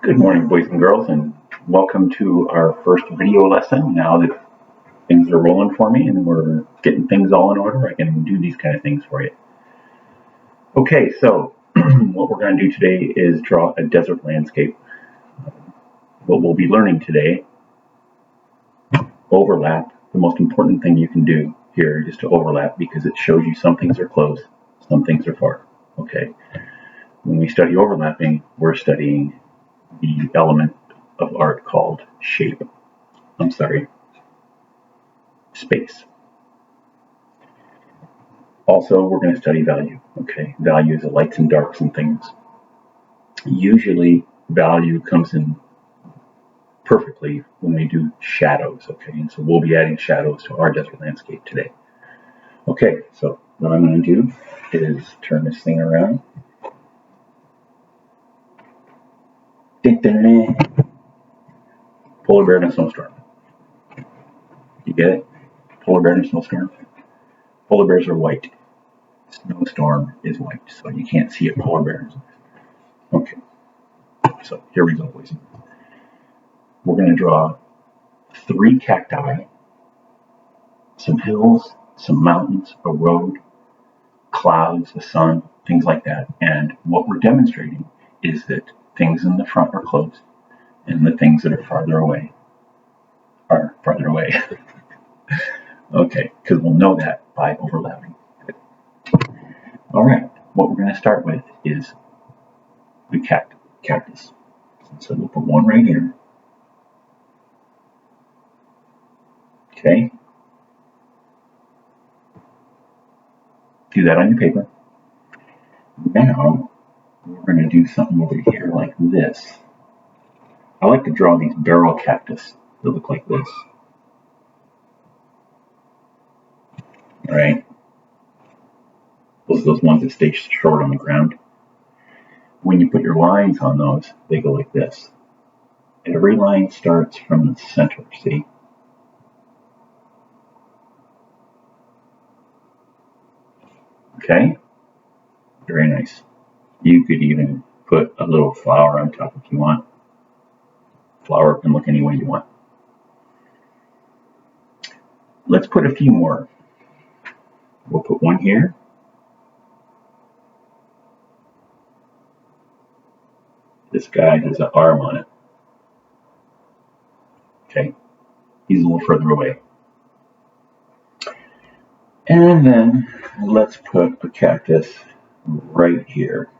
Good morning, boys and girls, and welcome to our first video lesson. Now that things are rolling for me and we're getting things all in order, I can do these kind of things for you. Okay, so what we're going to do today is draw a desert landscape. What we'll be learning today, overlap. The most important thing you can do here is to overlap because it shows you some things are close, some things are far. Okay, when we study overlapping, we're studying the element of art called space. Also, we're going to study value. Okay, value is the lights and darks and things. Usually, value comes in perfectly when we do shadows. Okay, and so we'll be adding shadows to our desert landscape today. Okay, so what I'm going to do is turn this thing around. Polar bear in a snowstorm. You get it? Polar bear in a snowstorm. Polar bears are white. Snowstorm is white, so you can't see a polar bear. Okay, so here we go, boys. We're going to draw 3 cacti, some hills, some mountains, a road, clouds, the sun, things like that. And what we're demonstrating is that things in the front are close, and the things that are farther away are farther away. Okay, because we'll know that by overlapping. All right, what we're going to start with is the cactus. So we'll put one right here. Okay. Do that on your paper. Now, we're going to do something over here like this. I like to draw these barrel cactus that look like this. All right. Those ones that stay short on the ground. When you put your lines on those, they go like this. Every line starts from the center, see? Okay? Very nice. You could even put a little flower on top if you want. Flower can look any way you want. Let's put a few more. We'll put one here. This guy has an arm on it. Okay, he's a little further away. And then let's put a cactus right here.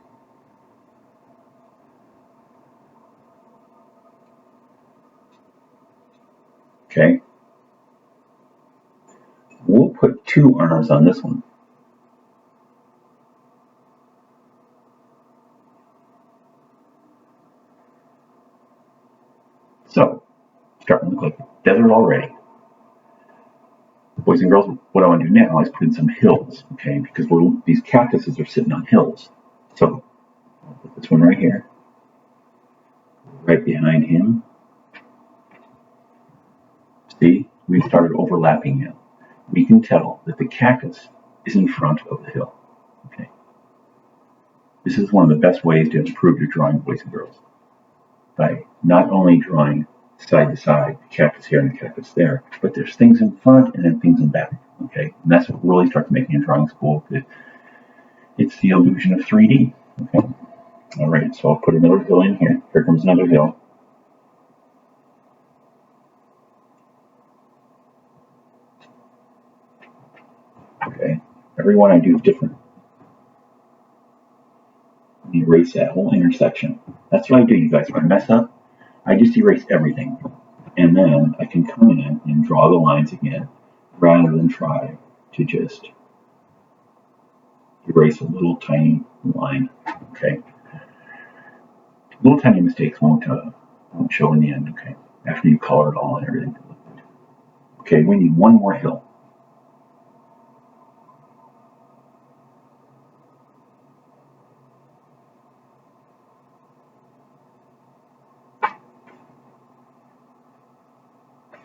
Okay, we'll put 2 arms on this one. So, starting to look like a desert already. Boys and girls, what I want to do now is put in some hills, okay? Because these cactuses are sitting on hills. So, I'll put this one right here, right behind him. See, we've started overlapping now. We can tell that the cactus is in front of the hill, okay? This is one of the best ways to improve your drawing, boys and girls, by not only drawing side to side, the cactus here and the cactus there, but there's things in front and then things in back, okay? And that's what really starts making your drawings cool. It's the illusion of 3D, okay? All right, so I'll put another hill in here. Here comes another hill. Okay, every one I do is different. Erase that whole intersection. That's what I do, you guys. When I mess up, I just erase everything. And then I can come in and draw the lines again, rather than try to just erase a little tiny line. Okay? Little tiny mistakes won't show in the end, okay? After you color it all and everything. Okay, we need one more hill.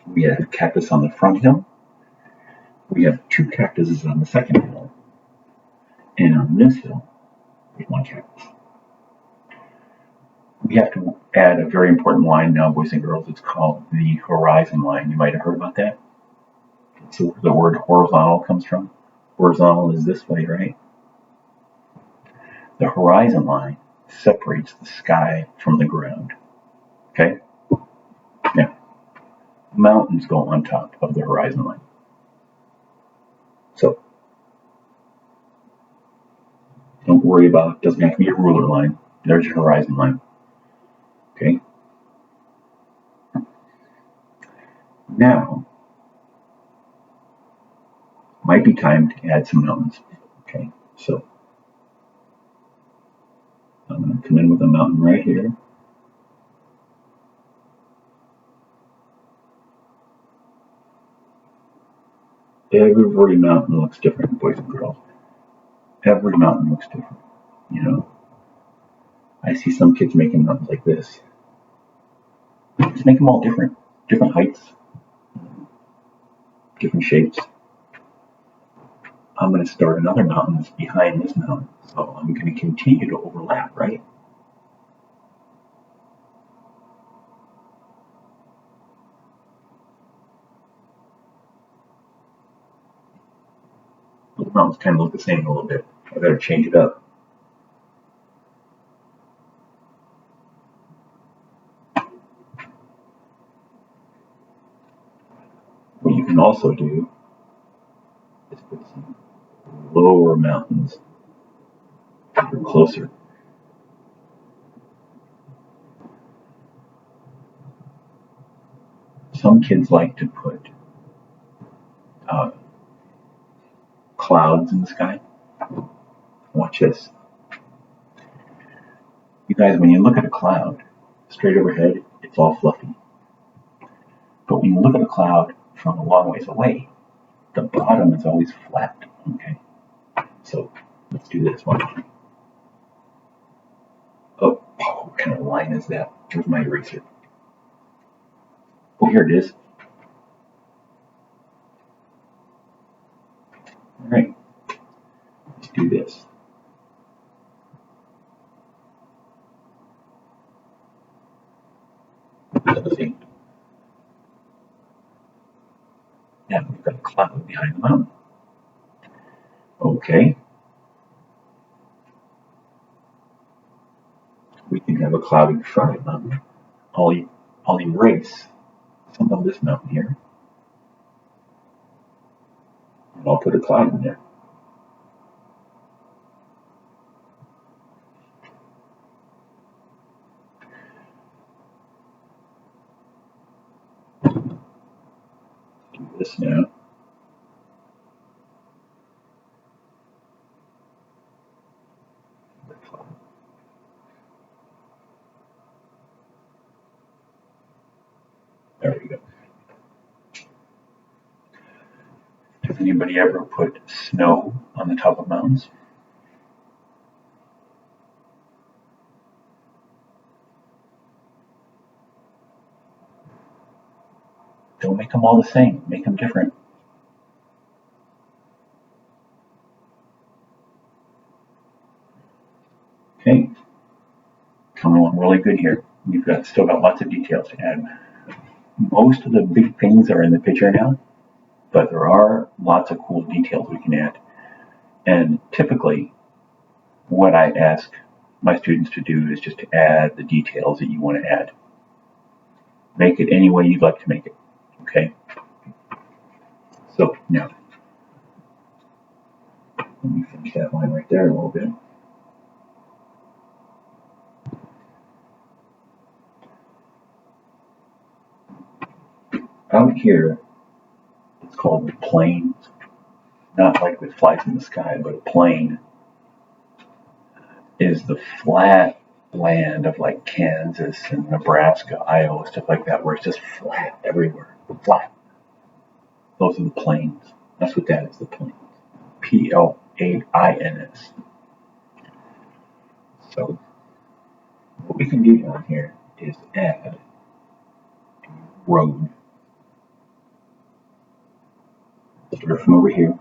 We have a cactus on the front hill. We have 2 cactuses on the second hill. And on this hill, we have 1 cactus. we have to add a very important line now, boys and girls. It's called the horizon line. You might have heard about that. It's where the word horizontal comes from. Horizontal is this way, right? The horizon line separates the sky from the ground. Okay? Now, mountains go on top of the horizon line. So, don't worry about it. Doesn't have to be a ruler line. There's your horizon line. Okay? Now, might be time to add some mountains. Okay? So, I'm going to come in with a mountain right here. Every mountain looks different, boys and girls. Every mountain looks different. You know, I see some kids making mountains like this. Just make them all different heights, different shapes. I'm going to start another mountain that's behind this mountain, so I'm going to continue to overlap, right? Those mountains kind of look the same a little bit. I better change it up. What you can also do is put some lower mountains closer. Some kids like to put clouds in the sky. Watch this. You guys, when you look at a cloud straight overhead, it's all fluffy. But when you look at a cloud from a long ways away, the bottom is always flat. Okay, so let's do this one. Oh, what kind of line is that? Where's my eraser? Oh, here it is. All right, let's do this. Let's see. Yeah, we've got a cloud behind the mountain. Okay. We can have a cloud in front of the mountain. I'll erase some of this mountain here. And I'll put a cloud in there. Do this now. There we go. Does anybody ever put snow on the top of mountains? Don't make them all the same. Make them different. Okay. Coming along really good here. We've still got lots of details to add. Most of the big things are in the picture now, but there are lots of cool details we can add. And typically, what I ask my students to do is just to add the details that you want to add. Make it any way you'd like to make it. Okay? So now, let me finish that line right there a little bit. Out here, it's called the plains. Not like it flies in the sky, but a plain is the flat land of like Kansas and Nebraska, Iowa, stuff like that, where it's just flat everywhere. Flat. Those are the plains. That's what that is, the plains. Plains. So what we can do down here is add a road. Start from over here.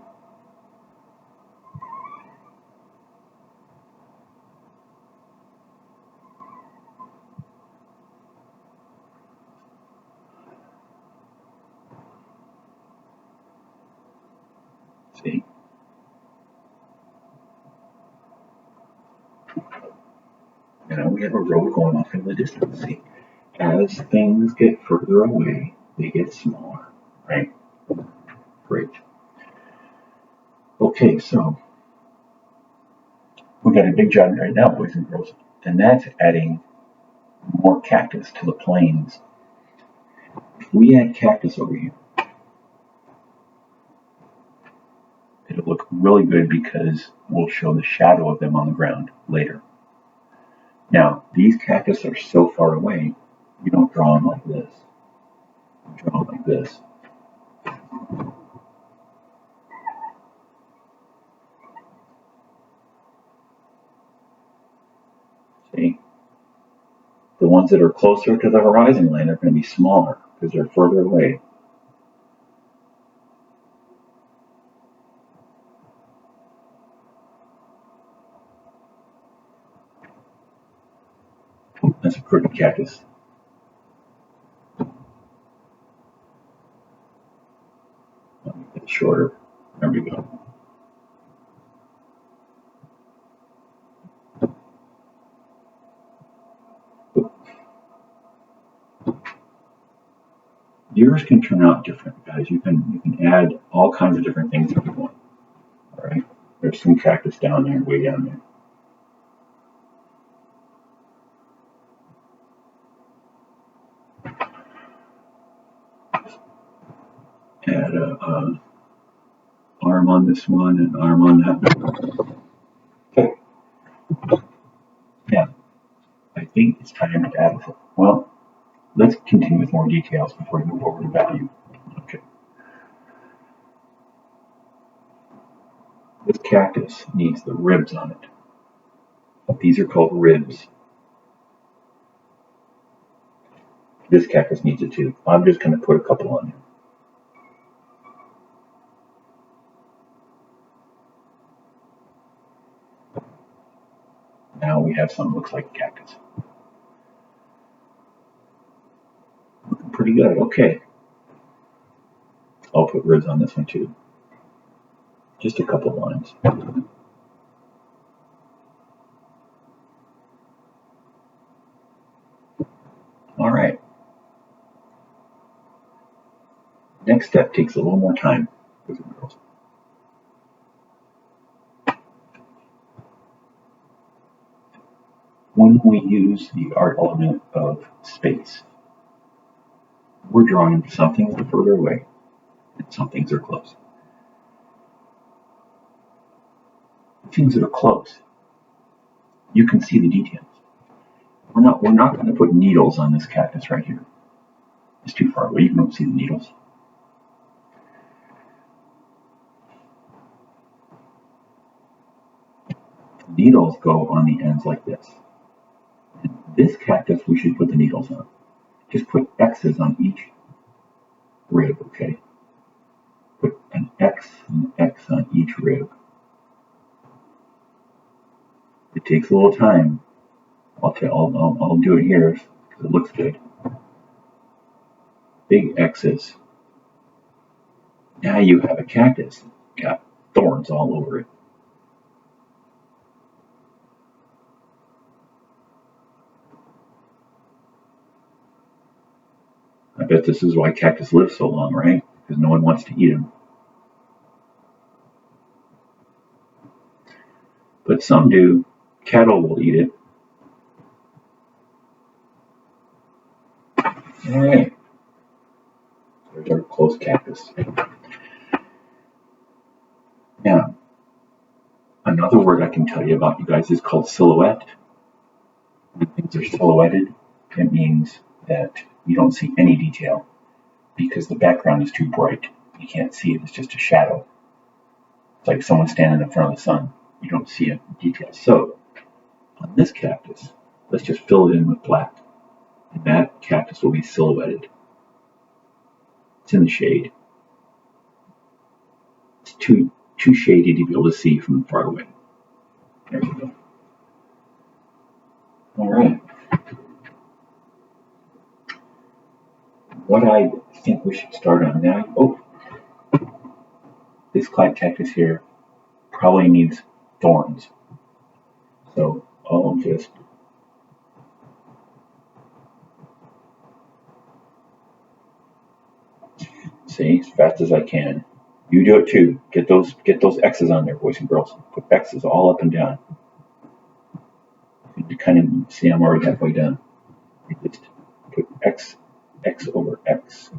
See? Now we have a road going off in the distance. See? As things get further away, they get smaller, right? Great. Okay, so we got a big job right now, boys and girls, and that's adding more cactus to the plains. If we add cactus over here, it'll look really good because we'll show the shadow of them on the ground later. Now, these cactus are so far away, you don't draw them like this. You draw them like this. See? The ones that are closer to the horizon line are going to be smaller because they're further away. That's a crooked cactus. I'll make it shorter. There we go. Yours can turn out different, guys. You can add all kinds of different things if you want. All right. There's some cactus down there, way down there. Add a arm on this one and arm on that one. Okay. Now, I think it's time to add. Well, let's continue with more details before we move over to value. Okay. This cactus needs the ribs on it. These are called ribs. This cactus needs it too. I'm just going to put a couple on here. Now we have something that looks like a cactus. Looking pretty good. Okay. I'll put ribs on this one too. Just a couple lines. All right. Next step takes a little more time with the girls. When we use the art element of space, we're drawing some things are further away and some things are close. The things that are close, you can see the details. We're not going to put needles on this cactus right here. It's too far away. You don't see the needles. Needles go on the ends like this. And this cactus, we should put the needles on. Just put X's on each rib, okay? Put an X and an X on each rib. It takes a little time. I'll do it here because it looks good. Big X's. Now you have a cactus. Got thorns all over it. I bet this is why cactus live so long, right? Because no one wants to eat them. But some do. Cattle will eat it. All right. There's our close cactus. Now, another word I can tell you about, you guys, is called silhouette. When things are silhouetted, it means that you don't see any detail because the background is too bright. You can't see it. It's just a shadow. It's like someone standing in front of the sun. You don't see a detail. So, on this cactus, let's just fill it in with black. And that cactus will be silhouetted. It's in the shade. It's too shady to be able to see from far away. There we go. All right. What I think we should start on now. Oh, this cactus here probably needs thorns. So I'll just see as fast as I can. You do it too. Get those X's on there, boys and girls. Put X's all up and down. You kind of see I'm already halfway done. You just put X over X.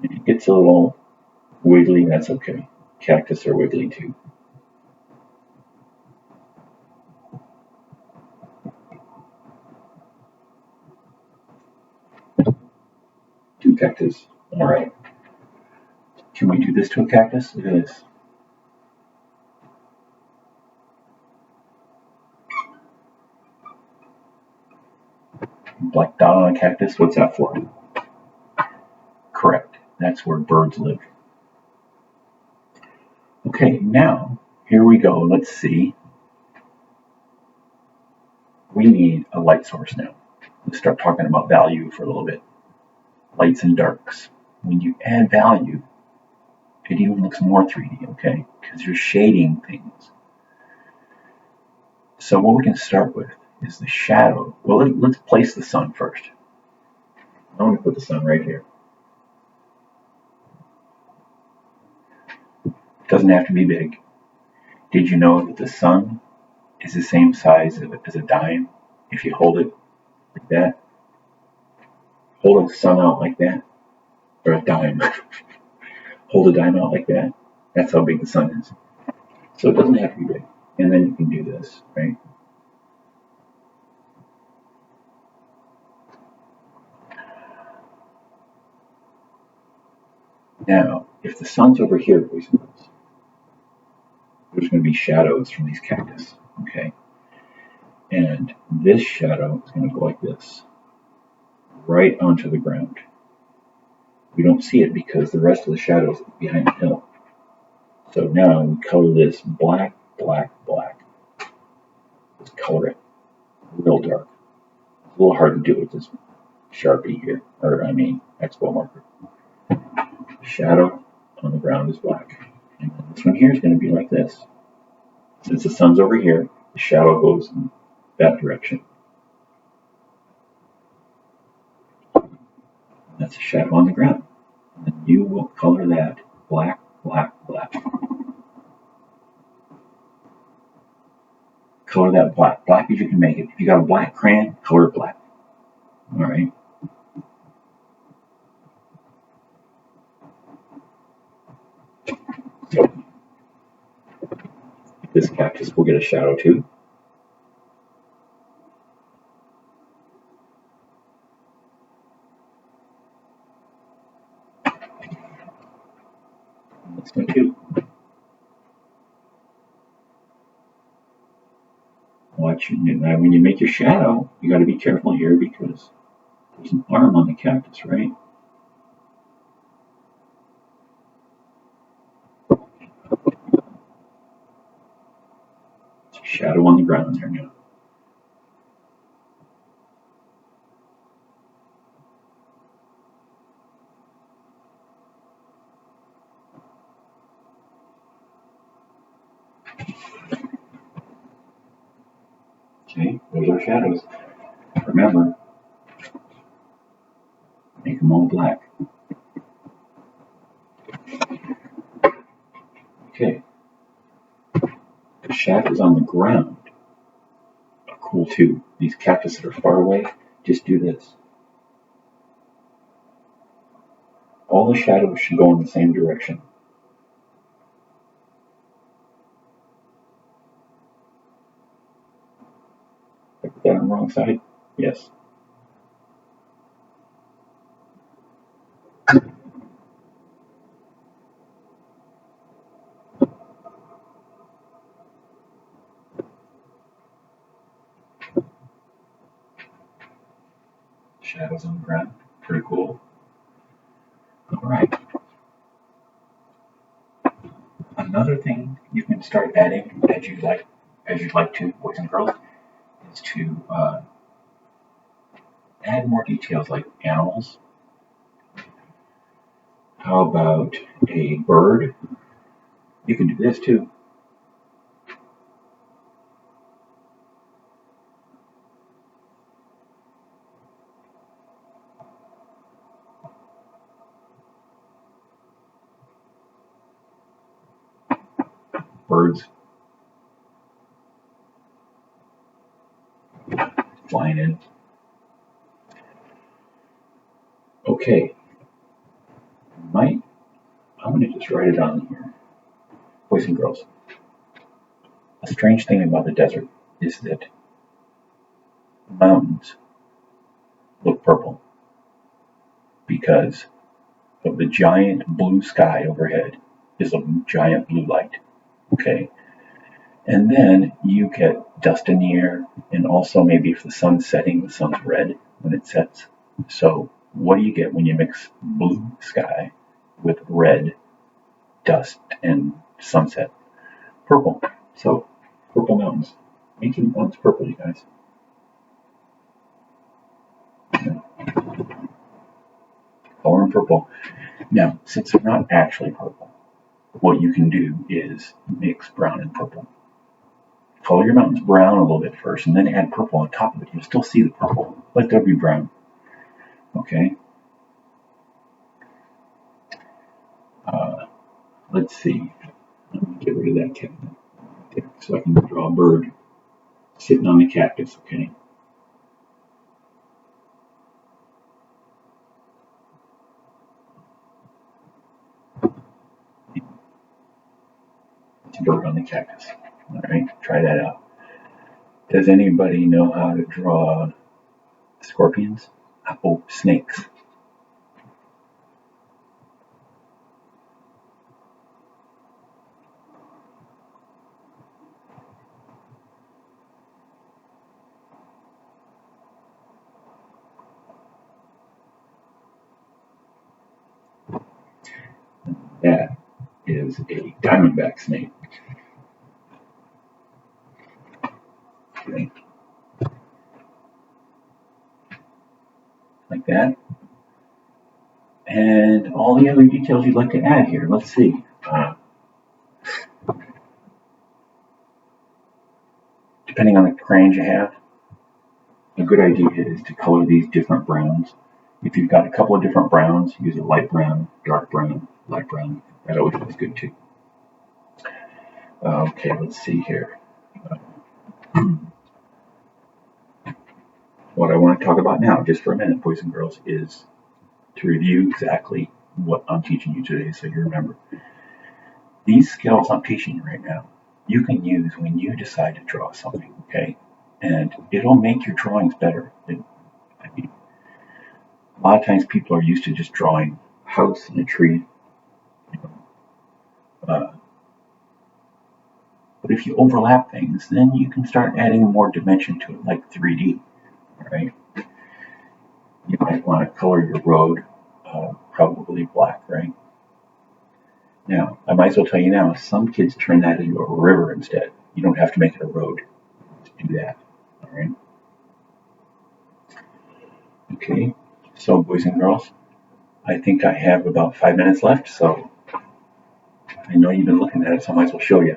If it gets a little wiggly, that's okay. Cactus are wiggly too. Two cactus. All right. Can we do this to a cactus? Look at this. Black dot on a cactus. What's that for? Correct. That's where birds live. Okay, now here we go. Let's see. We need a light source now. Let's start talking about value for a little bit. Lights and darks. When you add value, it even looks more 3D, okay? Because you're shading things. So what we can start with is the shadow. Well, let's place the sun first. I'm going to put the sun right here. It doesn't have to be big. Did you know that the sun is the same size as a dime? If you hold it like that, hold the sun out like that, or a dime. Hold a dime out like that. That's how big the sun is. So it doesn't have to be big. And then you can do this, right? Now, if the sun's over here, boys and girls, there's going to be shadows from these cactus, okay? And this shadow is going to go like this, right onto the ground. We don't see it because the rest of the shadow is behind the hill. So now we color this black, black, black. Let's color it real dark. It's a little hard to do with this Sharpie here, or I mean, Expo marker. Shadow on the ground is black. And this one here is going to be like this. Since the sun's over here, the shadow goes in that direction. That's a shadow on the ground. And then you will color that black, black, black. Color that black. Black as you can make it. If you got a black crayon, color it black. All right. So this cactus will get a shadow too. This one too. Watch now when you make your shadow, you got to be careful here because there's an arm on the cactus, right? It's a shadow on the ground there now. Okay, those are shadows. Remember, make them all black. Okay. The shadows on the ground are cool too. These cactus that are far away, just do this. All the shadows should go in the same direction. Did I put that on the wrong side? Yes. Shadows on the ground. Pretty cool. All right. Another thing you can start adding as you'd like to, boys and girls, is to add more details like animals. How about a bird? You can do this too. Birds flying in. Okay. I'm going to just write it on here. Boys and girls. A strange thing about the desert is that mountains look purple because of the giant blue sky overhead is a giant blue light. Okay. And then you get dust in the air, and also maybe if the sun's setting, the sun's red when it sets. So what do you get when you mix blue sky with red dust and sunset? Purple. So purple mountains. Making mountains purple, you guys. Color them purple. Now, since they're not actually purple, what you can do is mix brown and purple. Color your mountains brown a little bit first, and then add purple on top of it. You'll still see the purple. Let there be brown. Okay? Let's see. Let me get rid of that cabinet there so I can draw a bird sitting on the cactus, okay? It's a bird on the cactus. All right, try that out. Does anybody know how to draw scorpions? Oh, snakes. That is a diamondback snake. Okay. Like that. And all the other details you'd like to add here. Let's see. Depending on the crayons you have, a good idea is to color these different browns. If you've got a couple of different browns, use a light brown, dark brown, light brown. That always is good too. Okay, let's see here. What I want to talk about now, just for a minute, boys and girls, is to review exactly what I'm teaching you today so you remember. These skills I'm teaching you right now, you can use when you decide to draw something, okay? And it'll make your drawings better. I mean, a lot of times people are used to just drawing a house and a tree. But if you overlap things, then you can start adding more dimension to it, like 3D, all right? You might want to color your road probably black, right? Now, I might as well tell you now, some kids turn that into a river instead. You don't have to make it a road to do that, all right? Okay, so boys and girls, I think I have about 5 minutes left, so I know you've been looking at it, so I might as well show you.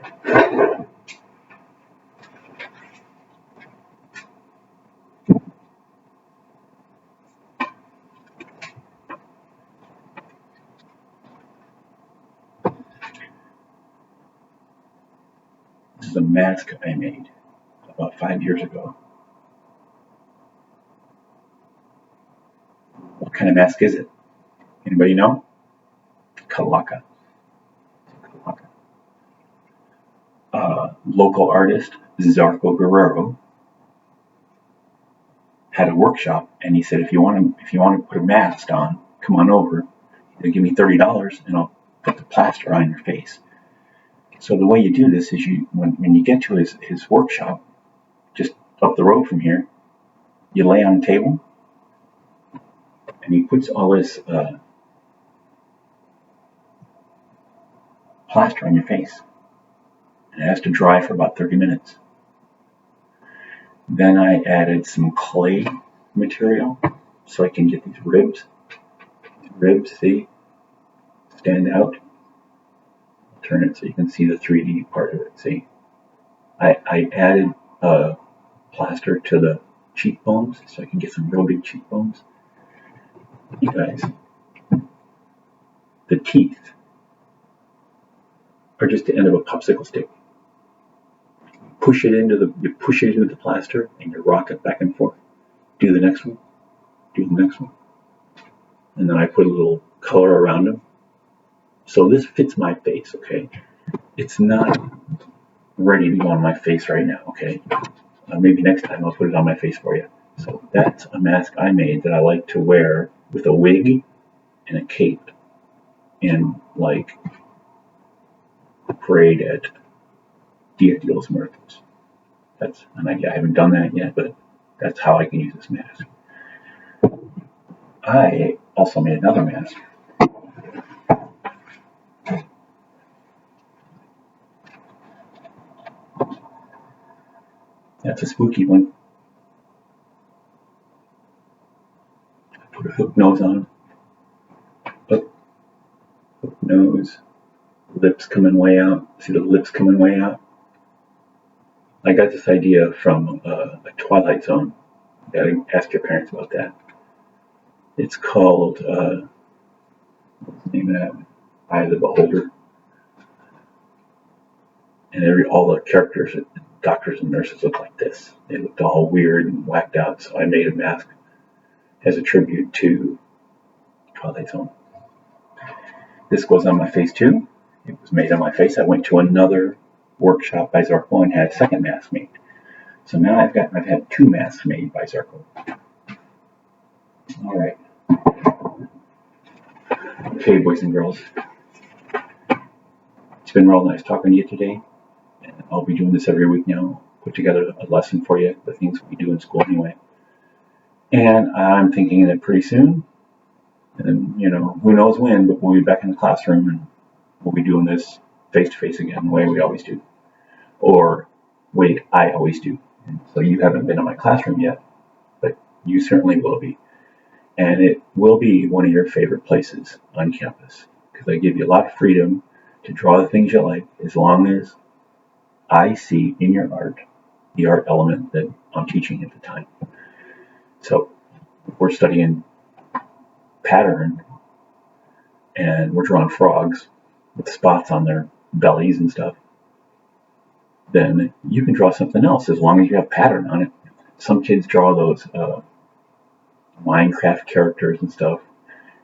This is a mask I made about 5 years ago. What kind of mask is it? Anybody know? Kalaka. Local artist Zarco Guerrero had a workshop, and he said, if you want to put a mask on, come on over. He'll give me $30, and I'll put the plaster on your face. So the way you do this is when you get to his workshop, just up the road from here, you lay on a table, and he puts all this plaster on your face. And it has to dry for about 30 minutes. Then I added some clay material so I can get these ribs. See? stand out. Turn it so you can see the 3D part of it. See, I added plaster to the cheekbones so I can get some real big cheekbones. You guys, the teeth are just the end of a popsicle stick. You push it into the plaster and you rock it back and forth. Do the next one. Do the next one. And then I put a little color around them. So this fits my face, okay? It's not ready to go on my face right now, okay? Maybe next time I'll put it on my face for you. So that's a mask I made that I like to wear with a wig and a cape and like parade at Dia de los Muertos. That's an idea. I haven't done that yet, but that's how I can use this mask. I also made another mask. That's a spooky one. I put a hook nose on. Hook nose. Lips coming way out. See the lips coming way out? I got this idea from a Twilight Zone. You gotta ask your parents about that. It's called, what's the name of that? Eye of the Beholder. And all the characters, doctors and nurses look like this. They looked all weird and whacked out, so I made a mask as a tribute to Twilight Zone. This goes on my face too. It was made on my face. I went to another workshop by Zarko and had a second mask made. So now I've had 2 masks made by Zarko. All right. Okay, boys and girls. It's been real nice talking to you today. And I'll be doing this every week now. Put together a lesson for you, the things we do in school anyway. And I'm thinking that pretty soon, and who knows when, but we'll be back in the classroom and we'll be doing this face-to-face again, the way we always do. Or, wait, I always do. So you haven't been in my classroom yet, but you certainly will be. And it will be one of your favorite places on campus, because I give you a lot of freedom to draw the things you like, as long as I see in your art the art element that I'm teaching at the time. So if we're studying pattern and we're drawing frogs with spots on their bellies and stuff, then you can draw something else as long as you have pattern on it. Some kids draw those Minecraft characters and stuff.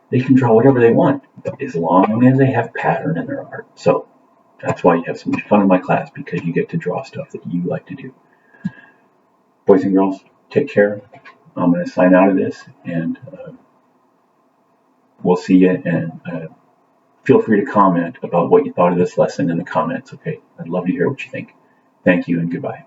They can draw whatever they want, but as long as they have pattern in their art. So that's why you have so much fun in my class, because you get to draw stuff that you like to do. Boys and girls, take care. I'm going to sign out of this, and we'll see you. And feel free to comment about what you thought of this lesson in the comments, okay? I'd love to hear what you think. Thank you and goodbye.